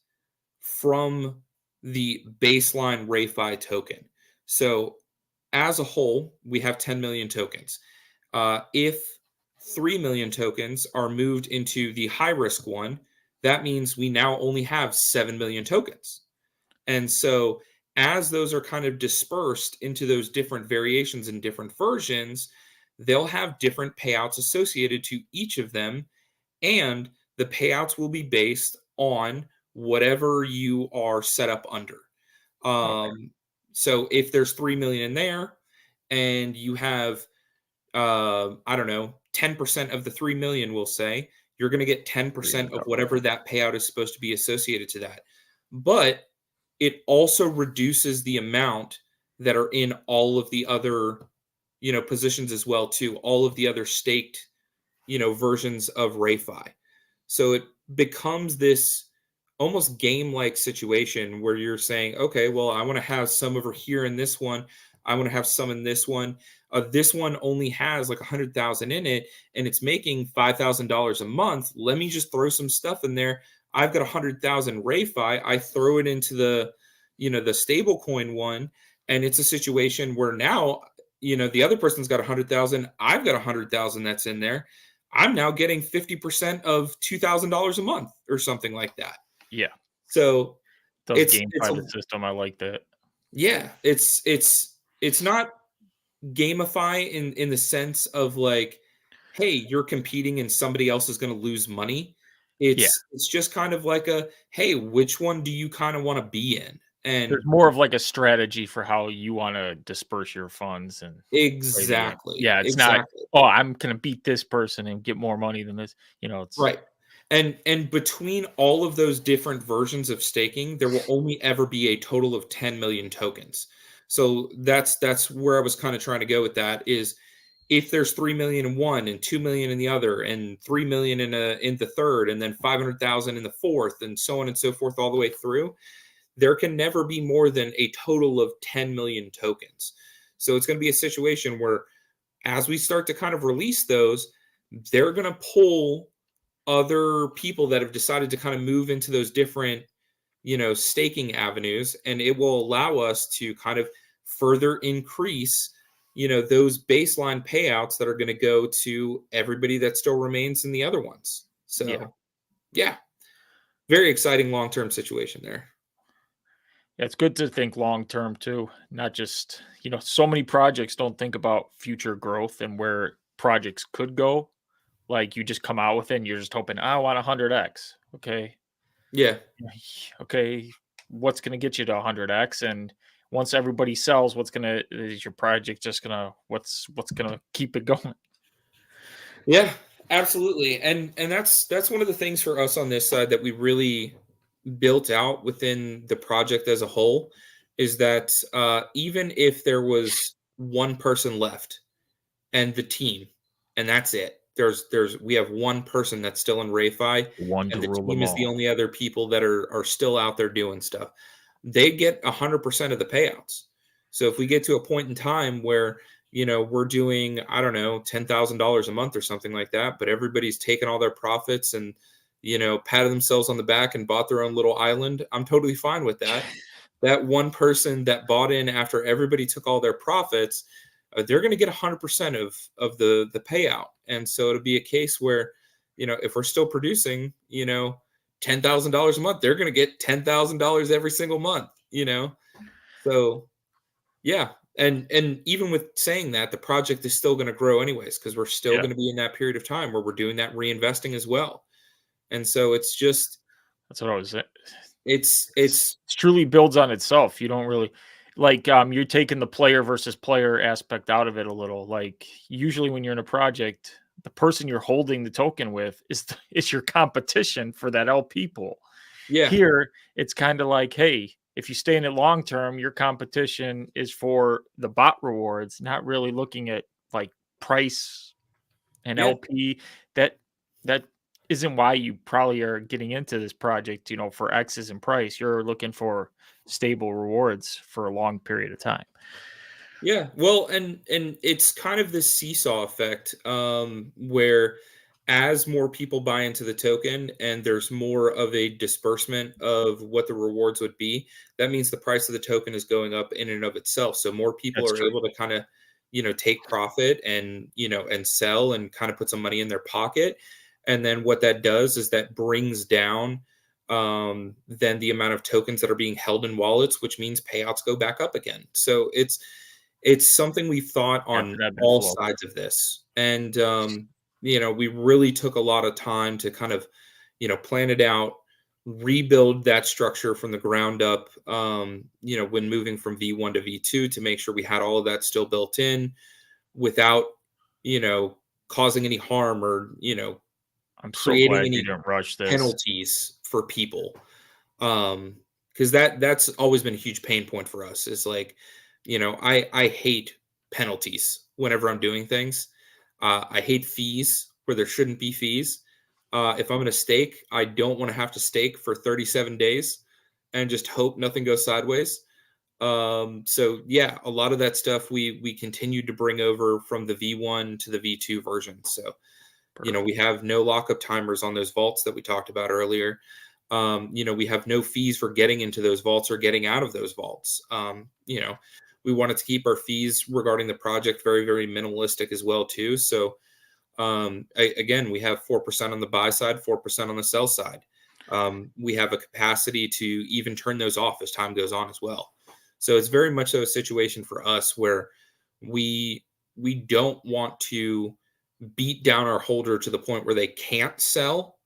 from the baseline Rayfi token. So as a whole, we have 10 million tokens. If 3 million tokens are moved into the high risk one, that means we now only have 7 million tokens. And so as those are kind of dispersed into those different variations and different versions, they'll have different payouts associated to each of them. And the payouts will be based on whatever you are set up under. So if there's 3 million in there and you have, 10% of the 3 million, we'll say, you're going to get 10% of whatever that payout is supposed to be associated to that. But it also reduces the amount that are in all of the other, positions as well too, all of the other staked, versions of Rayfi. So it becomes this almost game-like situation where you're saying, okay, well, I want to have some over here in this one. I want to have some in this one. This one only has like 100,000 in it, and it's making $5,000 a month. Let me just throw some stuff in there. I've got 100,000 Rayfi. I throw it into the stablecoin one, and it's a situation where now, the other person's got 100,000. I've got 100,000 that's in there. I'm now getting 50% of $2,000 a month or something like that. Yeah. So it's gamify the system. I like that. Yeah, it's not gamify in the sense of like, hey, you're competing and somebody else is going to lose money. It's just kind of like a, hey, which one do you kind of want to be in? And there's more of like a strategy for how you want to disperse your funds and exactly. Yeah, it's not, oh, I'm going to beat this person and get more money than this. It's right. And between all of those different versions of staking, there will only ever be a total of 10 million tokens. So that's where I was kind of trying to go with that is if there's 3 million in one and 2 million in the other and 3 million in the third and then 500,000 in the fourth and so on and so forth all the way through, there can never be more than a total of 10 million tokens. So it's going to be a situation where as we start to kind of release those, they're going to pull other people that have decided to kind of move into those different, staking avenues, and it will allow us to kind of further increase those baseline payouts that are going to go to everybody that still remains in the other ones. So, yeah, very exciting long-term situation there. Yeah, it's good to think long term too, not just, so many projects don't think about future growth and where projects could go. Like you just come out with it and you're just hoping, I want 100x. Okay. Yeah. Okay. What's going to get you to 100x? And once everybody sells, is your project just what's going to keep it going? Yeah, absolutely. And that's one of the things for us on this side that we really built out within the project as a whole is that even if there was one person left and the team, and that's it. We have one person that's still in Rayfi, One to and the rule team them is the all. only other people that are still out there doing stuff. They get 100% of the payouts. So if we get to a point in time where we're doing, I don't know, $10,000 a month or something like that, but everybody's taken all their profits and patted themselves on the back and bought their own little island, I'm totally fine with that. That one person that bought in after everybody took all their profits, they're going to get 100% of the payout. And so it'll be a case where, if we're still producing, $10,000 a month, they're going to get $10,000 every single month. So yeah. And even with saying that, the project is still going to grow anyways, because we're still Yeah. going to be in that period of time where we're doing that reinvesting as well. And so it's just That's what I was saying. it's It truly builds on itself. You don't really like you're taking the player versus player aspect out of it a little. Like usually when you're in a project, the person you're holding the token with is your competition for that LP pool. yeah. Here, it's kind of like, hey, if you stay in it long term, your competition is for the bot rewards, not really looking at like price and Yeah. LP. That isn't why you probably are getting into this project, for X's in price. You're looking for stable rewards for a long period of time. Yeah, well, and it's kind of this seesaw effect, where as more people buy into the token and there's more of a disbursement of what the rewards would be, that means the price of the token is going up in and of itself. So more people That's are true. able to kind of, take profit and and sell and kind of put some money in their pocket. And then what that does is that brings down then the amount of tokens that are being held in wallets, which means payouts go back up again. So it's something we've thought After on that been all flow. sides of this. And, we really took a lot of time to kind of, plan it out, rebuild that structure from the ground up, when moving from V1 to V2 to make sure we had all of that still built in without, causing any harm or, I'm so creating glad you any didn't rush this. penalties for people. Because that's always been a huge pain point for us is like, I hate penalties whenever I'm doing things. I hate fees where there shouldn't be fees. If I'm going to stake, I don't want to have to stake for 37 days and just hope nothing goes sideways. So yeah, a lot of that stuff we continued to bring over from the V1 to the V2 version. So we Perfect. have no lockup timers on those vaults that we talked about earlier. We have no fees for getting into those vaults or getting out of those vaults. We wanted to keep our fees regarding the project very, very minimalistic as well too. So again, we have 4% on the buy side, 4% on the sell side. We have a capacity to even turn those off as time goes on as well. So it's very much so a situation for us where we don't want to beat down our holder to the point where they can't sell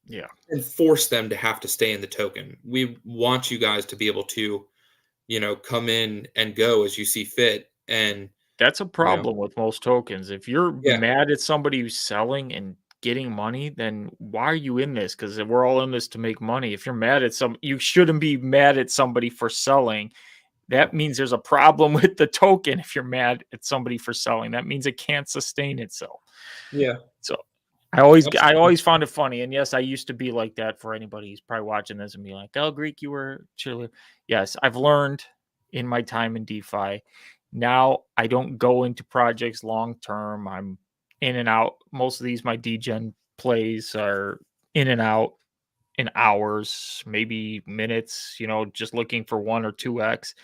Yeah. and force them to have to stay in the token. We want you guys to be able to, come in and go as you see fit. And, That's a you know, problem with most tokens. If you're yeah, mad at somebody who's selling and getting money, then why are you in this? Because we're all in this to make money. If you're mad at you shouldn't be mad at somebody for selling. That means there's a problem with the token. If you're mad at somebody for selling, that means it can't sustain itself. yeah, So I absolutely. always found it funny. And yes, I used to be like that for anybody who's probably watching this and be like, "Oh, Greek, you were chilly." Yes, I've learned in my time in DeFi. Now I don't go into projects long term. I'm in and out. Most of these my DGen plays are in and out in hours, maybe minutes, just looking for 1 or 2x.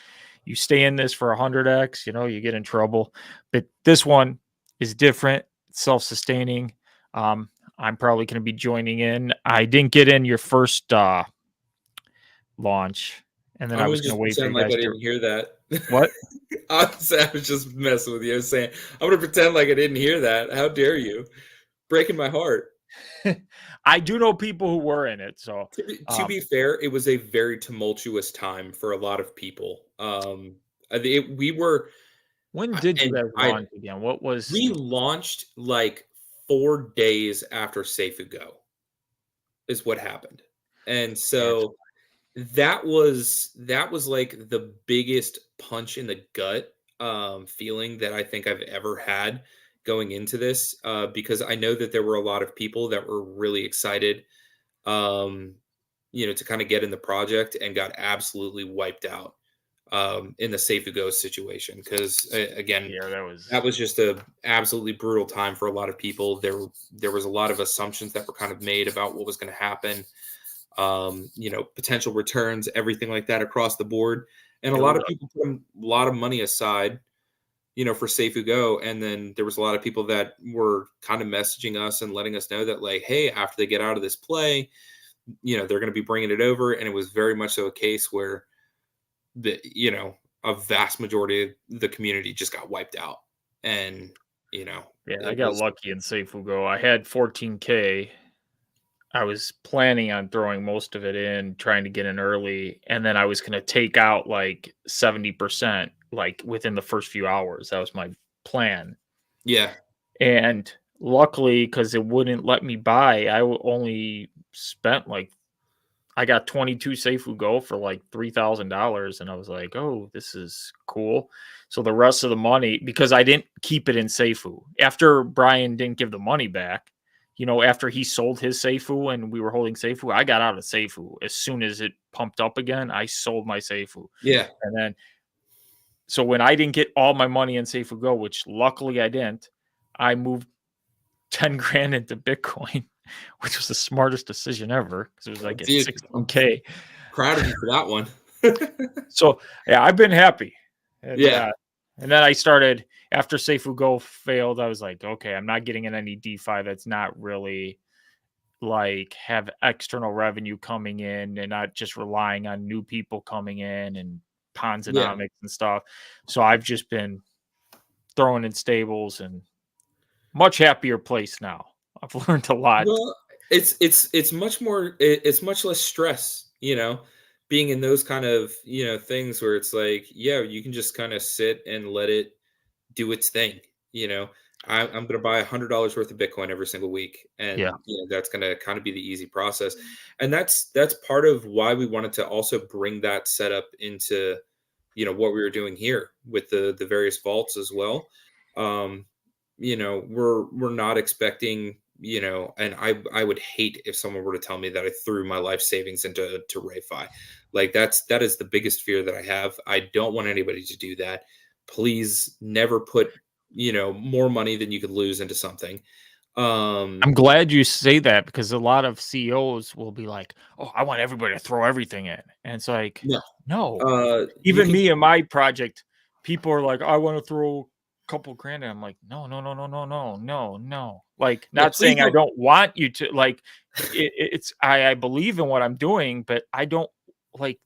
you stay in this for 100x, you get in trouble. But this one is different, self-sustaining. I'm probably going to be joining in. I didn't get in your first launch, and then I'm I gonna was going to just wait for pretend you like guys I to. didn't hear that. What? I was just messing with you. I was saying, I'm gonna pretend like I didn't hear that. How dare you? Breaking my heart. I do know people who were in it, so To be fair, it was a very tumultuous time for a lot of people. We were, when did you and guys launch again? What was? we launched like 4 days after Seifu Go is what happened, and so that was like the biggest punch in the gut feeling that I think I've ever had going into this, because I know that there were a lot of people that were really excited, um, to kind of get in the project and got absolutely wiped out in the Seifu Go situation. Because again, Yeah, that was just a absolutely brutal time for a lot of people. There was a lot of assumptions that were kind of made about what was going to happen, potential returns, everything like that across the board. And a lot of people put a lot of money aside, for Seifu Go. And then there was a lot of people that were kind of messaging us and letting us know that, like, hey, after they get out of this play, they're going to be bringing it over. And it was very much so a case where a vast majority of the community just got wiped out. And, yeah, I got lucky in Seifugo. I had 14K. I was planning on throwing most of it in, trying to get in early, and then I was going to take out like 70%, like within the first few hours. That was my plan. Yeah. And luckily, because it wouldn't let me buy, I only spent like, I got 22 Seifu Go for like $3,000, and I was like, "Oh, this is cool." So the rest of the money, because I didn't keep it in Seifu after Brian didn't give the money back, after he sold his Seifu and we were holding Seifu, I got out of Seifu as soon as it pumped up again. I sold my Seifu, Yeah. and then so when I didn't get all my money in Seifu Go, which luckily I didn't, I moved 10 grand into Bitcoin, which was the smartest decision ever because it was like at 16K. Proud of you for that one. So yeah, I've been happy. And, Yeah. And then I started after Seifu Go failed. I was like, okay, I'm not getting in any DeFi that's not really like have external revenue coming in and not just relying on new people coming in and Ponzonomics and stuff. So I've just been throwing in stables and much happier place now. I've learned a lot. Well, it's much more, it's much less stress, being in those kind of, things where it's like, yeah, you can just kind of sit and let it do its thing. I'm going to buy $100 worth of Bitcoin every single week. And that's going to kind of be the easy process. And that's part of why we wanted to also bring that setup into, what we were doing here with the various vaults as well. We're not expecting, and I would hate if someone were to tell me that I threw my life savings into Rayfi. Like that is the biggest fear that I have. I don't want anybody to do that. Please never put, more money than you could lose into something. I'm glad you say that because a lot of CEOs will be like, "Oh, I want everybody to throw everything in," and it's like, no. Even me and my project, people are like, "I want to throw a couple grand," and I'm like, "No. Like, not saying I don't want you to. Like, it's I believe in what I'm doing, but I don't like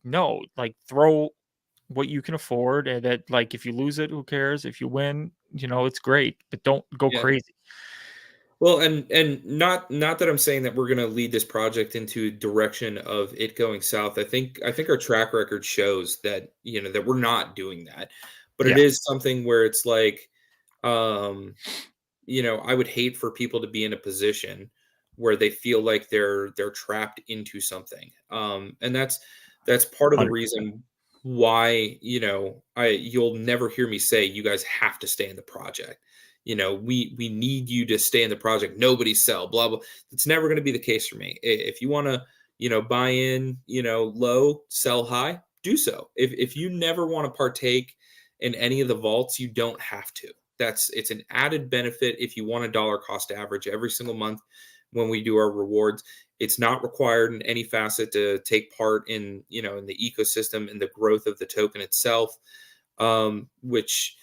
throw what you can afford, and that like if you lose it, who cares? If you win, it's great, but don't go crazy." Well, and not that I'm saying that we're going to lead this project into direction of it going south. I think our track record shows that that we're not doing that, but it is something where it's like, I would hate for people to be in a position where they feel like they're trapped into something, and that's part of the 100%. reason why you'll never hear me say you guys have to stay in the project. We need you to stay in the project. Nobody sell, blah, blah. It's never going to be the case for me. If you want to, buy in, low, sell high, do so. If you never want to partake in any of the vaults, you don't have to. It's an added benefit if you want a dollar cost average every single month when we do our rewards. It's not required in any facet to take part in, in the ecosystem and the growth of the token itself. which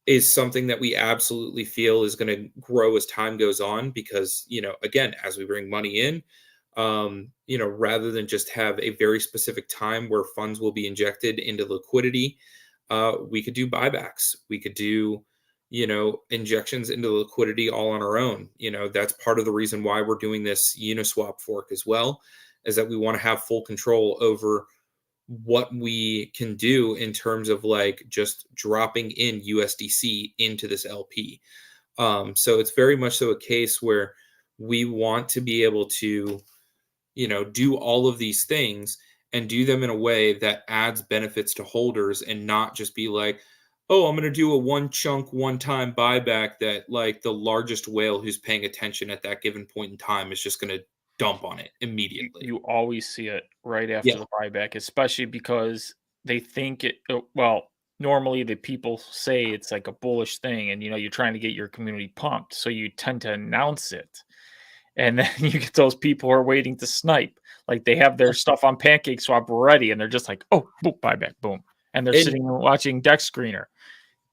is something that we absolutely feel is going to grow as time goes on because, again, as we bring money in, rather than just have a very specific time where funds will be injected into liquidity, we could do buybacks. We could do, injections into liquidity all on our own. That's part of the reason why we're doing this Uniswap fork as well, is that we want to have full control over what we can do in terms of like just dropping in USDC into this LP. So it's very much so a case where we want to be able to, do all of these things and do them in a way that adds benefits to holders and not just be like, oh, I'm going to do a one chunk, one time buyback that like the largest whale who's paying attention at that given point in time is just going to dump on it immediately. You always see it right Yeah, after the buyback, especially because they think well, normally the people say it's like a bullish thing and you're trying to get your community pumped, so you tend to announce it. And then you get those people who are waiting to snipe. Like they have their stuff on Pancake Swap ready and they're just like, "Oh, boom, buyback, boom." And they're and sitting and watching Dex Screener.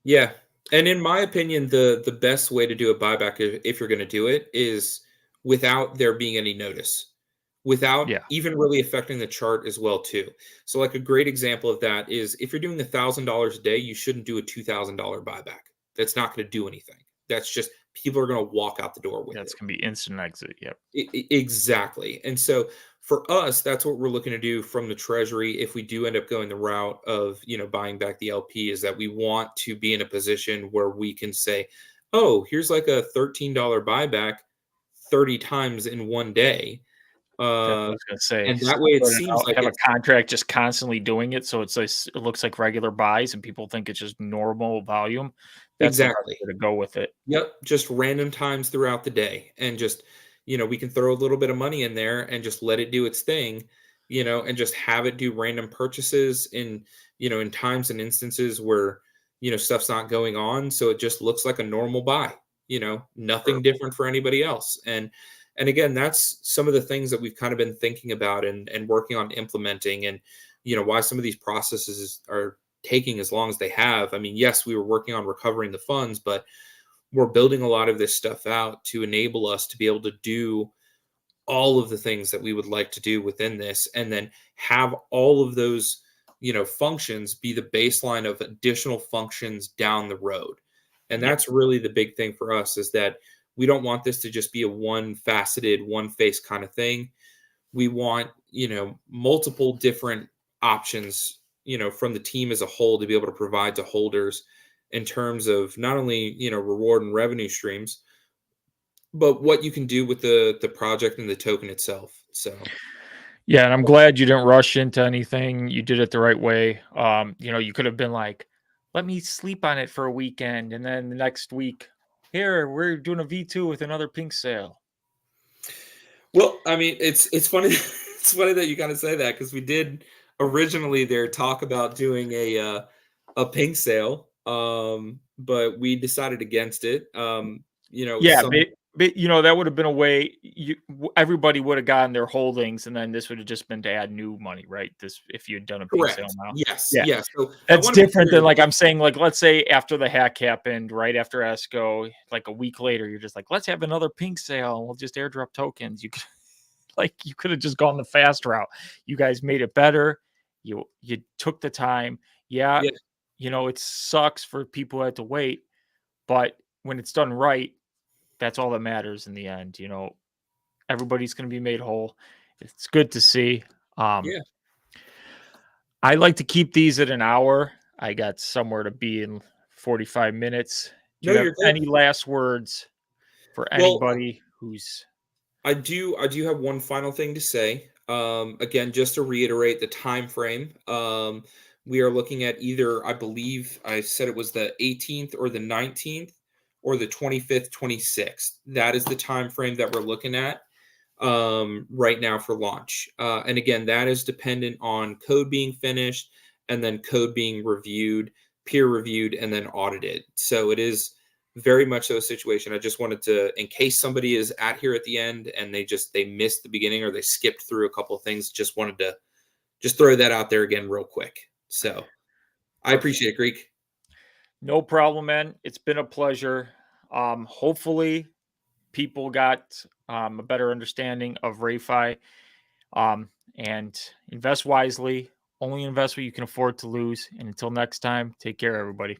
yeah, and in my opinion, the best way to do a buyback if you're going to do it is without there being any notice, without Yeah, even really affecting the chart as well too. So like a great example of that is if you're doing $1,000 a day, you shouldn't do a $2,000 buyback. That's not going to do anything. That's just people are going to walk out the door with it. that's gonna be instant exit. Yep. Exactly. And so for us, that's what we're looking to do from the treasury. If we do end up going the route of, buying back the LP, is that we want to be in a position where we can say, oh, here's like a $13 buyback 30 times in one day. That's what I Uh, was gonna say. and that way it Spread it seems out, like have a it's contract just constantly doing it, so it looks like regular buys, and people think it's just normal volume. That's the best exactly. way to go with it. Yep, just random times throughout the day and just, we can throw a little bit of money in there and just let it do its thing, and just have it do random purchases in times and instances where, stuff's not going on, so it just looks like a normal buy, nothing Sure. different for anybody else. And again, that's some of the things that we've kind of been thinking about and working on implementing and why some of these processes are taking as long as they have. I mean, yes, we were working on recovering the funds, but we're building a lot of this stuff out to enable us to be able to do all of the things that we would like to do within this and then have all of those functions be the baseline of additional functions down the road. And Yeah. that's really the big thing for us, is that we don't want this to just be a one faceted, one face kind of thing. We want multiple different options from the team as a whole to be able to provide to holders in terms of not only reward and revenue streams, but what you can do with the project and the token itself. So Yeah, and I'm glad you didn't rush into anything. You did it the right way. You could have been like, "Let me sleep on it for a weekend, and then the next week, here we're doing a V2 with another pink sale." well, I mean, it's funny it's funny that you kind of say that because we did originally there talk about doing a pink sale, but we decided against it. Yeah, Some but that would have been a way everybody would have gotten their holdings, and then this would have just been to add new money, right? This if you had done a pink sale correct. now. Yes, Yeah. yes. So I That's want to be different clear. than, like, I'm saying, like, let's say after the hack happened, right after ESCO, like, a week later, you're just like, "Let's have another pink sale, and we'll just airdrop tokens." You could you could have just gone the fast route. You guys made it better. You took the time. Yeah, Yeah, it sucks for people who had to wait, but when it's done right, that's all that matters in the end, Everybody's gonna be made whole. It's good to see. Um yeah. I like to keep these at an hour. I got somewhere to be in 45 minutes. Do No, you have you're good. any last words for Well, anybody who's I do have one final thing to say. Again, just to reiterate the time frame. We are looking at either, I believe I said it was the 18th or the 19th or the 25th, 26th. That is the time frame that we're looking at right now for launch. And again, that is dependent on code being finished and then code being reviewed, peer reviewed, and then audited. So it is very much so a situation. I just wanted to, in case somebody is at here at the end and they missed the beginning or they skipped through a couple of things, just wanted to just throw that out there again real quick. So I perfect? appreciate it, Greek. No problem, man. It's been a pleasure. Hopefully, people got a better understanding of Rayfi. And invest wisely. Only invest what you can afford to lose. And until next time, take care, everybody.